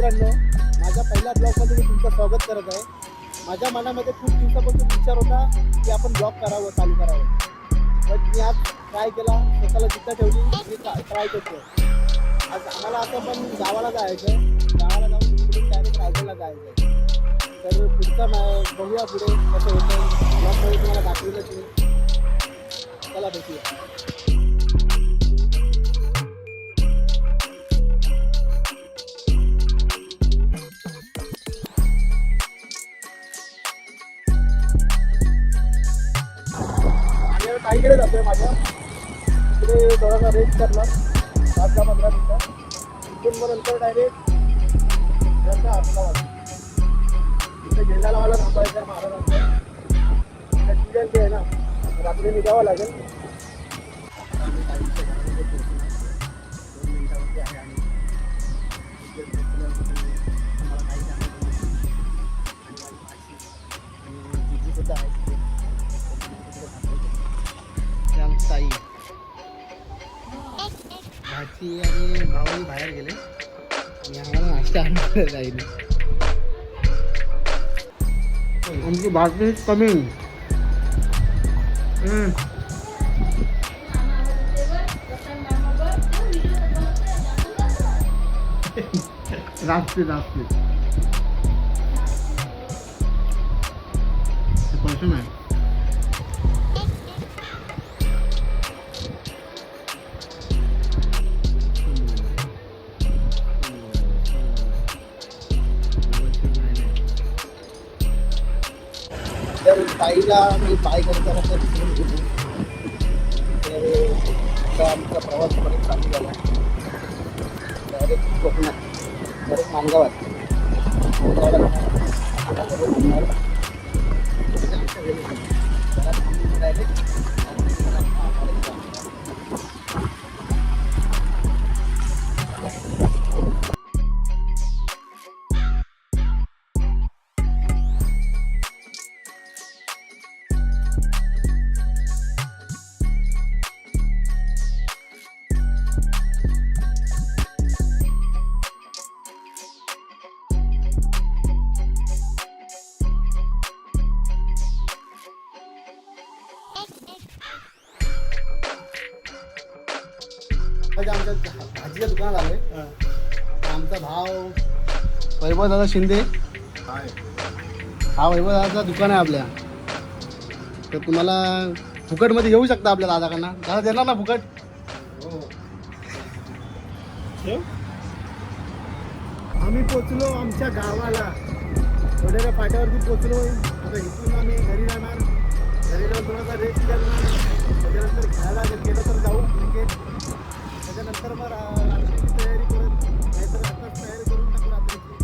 मित्रांनो, माझ्या पहिल्या ब्लॉगमध्ये मी तुमचं स्वागत करत आहे. माझ्या मनामध्ये खूप दिवसापासून विचार होता की आपण ब्लॉग करावं, चालू करावं. पण मी आज ट्राय केला, स्वतःला जिद्द ठेवली, मी ट्राय करतो. आज आम्हाला असं पण गावाला जायचं आहे, गावाला जाऊन इकडून डायरेक्ट रायगडला जायचं आहे. तर पुढचा बघूया पुढे कसं होतं. ब्लॉगमध्ये तुम्हाला दाखवलंच मी. चला भेटूया. ताईकडे जातोय माझ्या तिकडे थोडासा रेस्ट करणार 5-15 मिनिटं. तिथून मग नंतर डायरेक्ट अहमदाबाद. तिथे गेल्याला मला थांबायचं आहे महाराजांचं. सीजन ते आहे ना, रात्री निघावं लागेल. 2 मिनिटावरती आहे आणि मला काही आणि सुद्धा आहे ताई भाची आणि भाऊ बाहेर गेले आणि आम्हाला नाश्ता आणला जाईल. आमची भाजी कमी. रास्ते पैसे नाही. तर ताईला मी पाय करताना तर आमचा प्रवास परत चालू झाला. डायरेक्ट कोकणात, डायरेक्ट मानगावात. डायरेक्ट आमच्या भाजीच्या दुकानात आलोय. आमचा भाव वैभव दादा शिंदे, हा वैभव दादाचा दुकान आहे आपल्या. तर तुम्हाला फुकटमध्ये घेऊ शकता आपल्या दादाकडनं. दादा देणार ना फुकट? आम्ही पोचलो आमच्या गावाला. वडोदरा फाट्यावरती पोचलो. आता इथून आम्ही घरी जाणार. घरी जाऊन थोडासा रेस्ट करणार. त्याच्यानंतर खेळायला गेलं तर जाऊ क्रिकेट. त्याच्यानंतर मग रात्रीची तयारी करत नाहीतर आताच तयारी करून टाकू रात्रीची.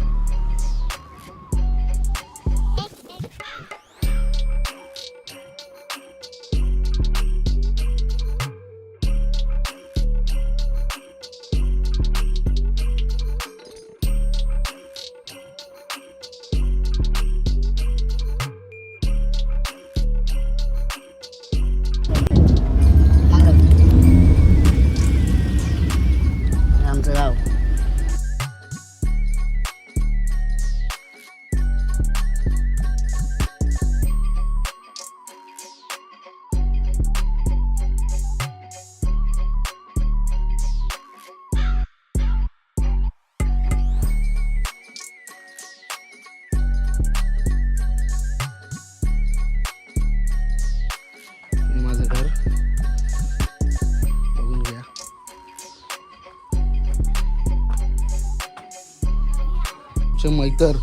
आमचं गाव माझं घर बघून घ्या. मैतर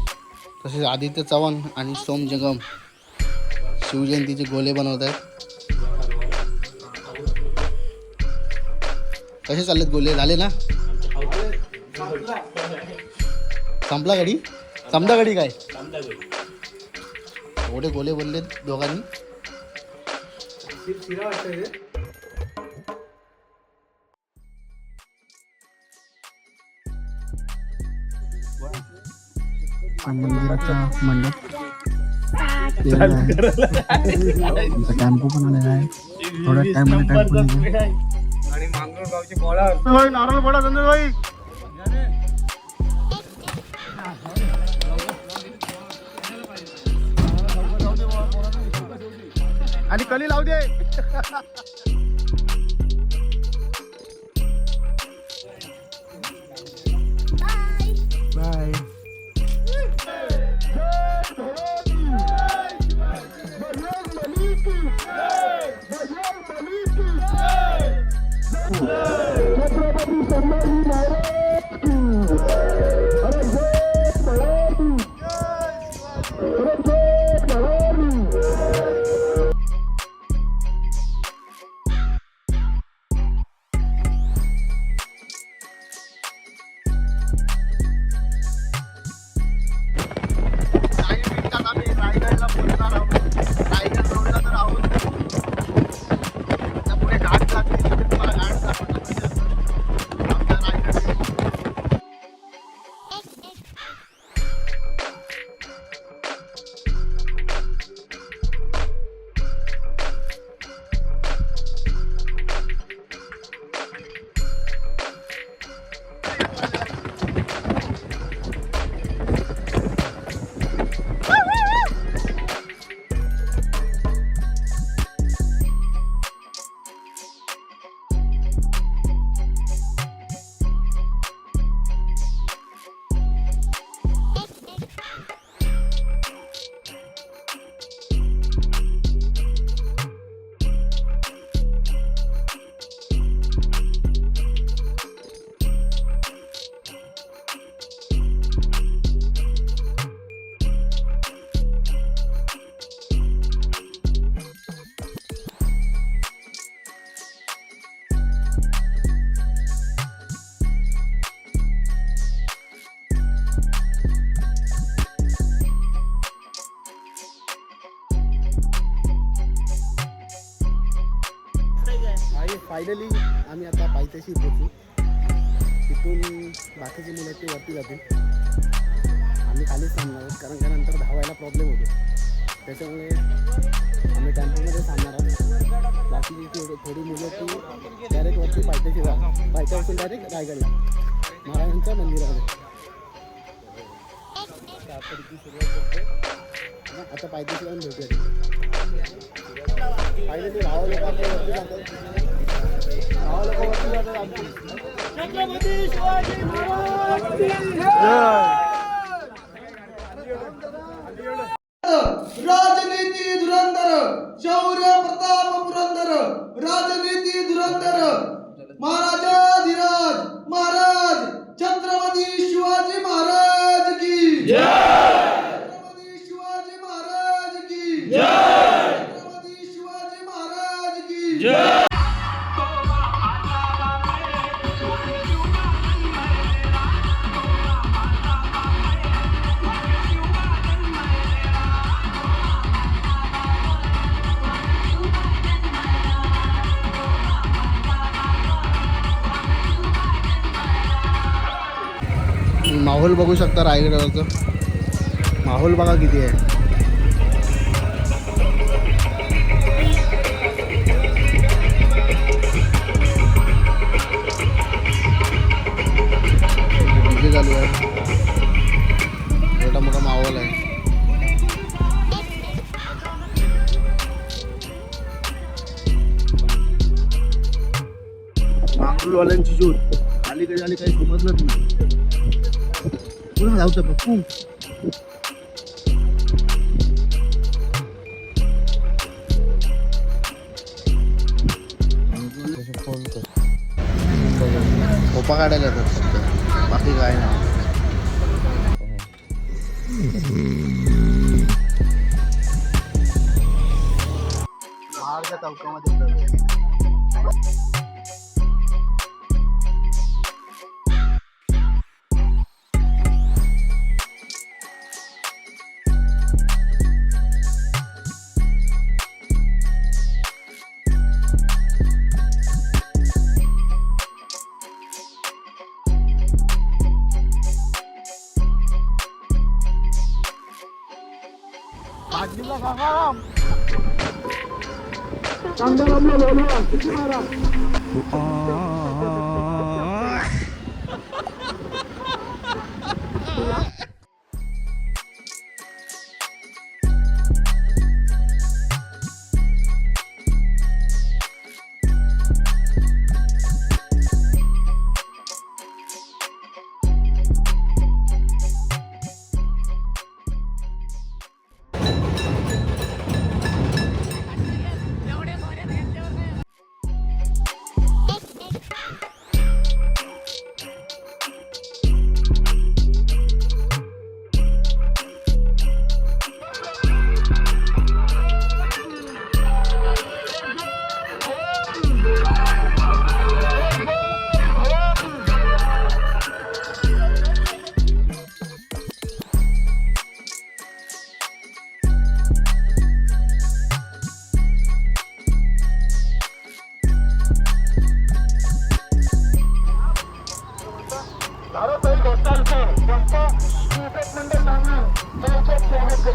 तसेच आदित्य चव्हाण आणि सोम जंगम शिवजयंतीचे गोले बनवत आहेत. कसे चाललेत गोले? झाले ना? संपला गडी? समजा गडी काय एवढे गोले बनले दोघांनी. मंदिराचा मंडप टेम्पो पण आलेला आहे. थोड्या टाइममध्ये टेम्पो आणि मांगरोळ गावची बोळा नारळ बोळा संजय भाई आणि कली लावू दे. बाय. फायनली आम्ही आता पायथ्याशी पोचू. तिथून बाकीचे मुलं ते वरती जातील. आम्ही खालीच थांबणार आहोत कारण का नंतर धावायला प्रॉब्लेम होतो. त्याच्यामुळे आम्ही टेम्पोमध्ये थांबणार आहोत. बाकीची थोडी मुलं ती डायरेक्ट वरती पायथ्याशी जा. पायथ्यापासून डायरेक्ट रायगडला महाराजांच्या मंदिरामध्ये. आता पायथ्याशी जाऊन भेटूया. फायनली भावा लोकांना वरती जातात. छत्रपती शिवाजी महाराज. राजनीती धुरंधर शौर्य प्रताप पुरंदर. राजनीती धुरंधर महाराजाधिराज महाराज छत्रपती शिवाजी महाराज की छत्रपती शिवाजी महाराज की छत्रपती शिवाजी महाराज की. माहोल बघू शकता रायगडावरचं. माहोल बघा किती आहे. डीजे चालू आहे. एवढा मोठा माहोल आहे. मांगरूळवाल्यांची ज्योत आली काही समजलंच नाही. पुन्हा धावतं पप्पू. खोपा काढायला येतात फक्त, बाकी काय नाही. महाडच्या चौकामध्ये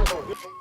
नको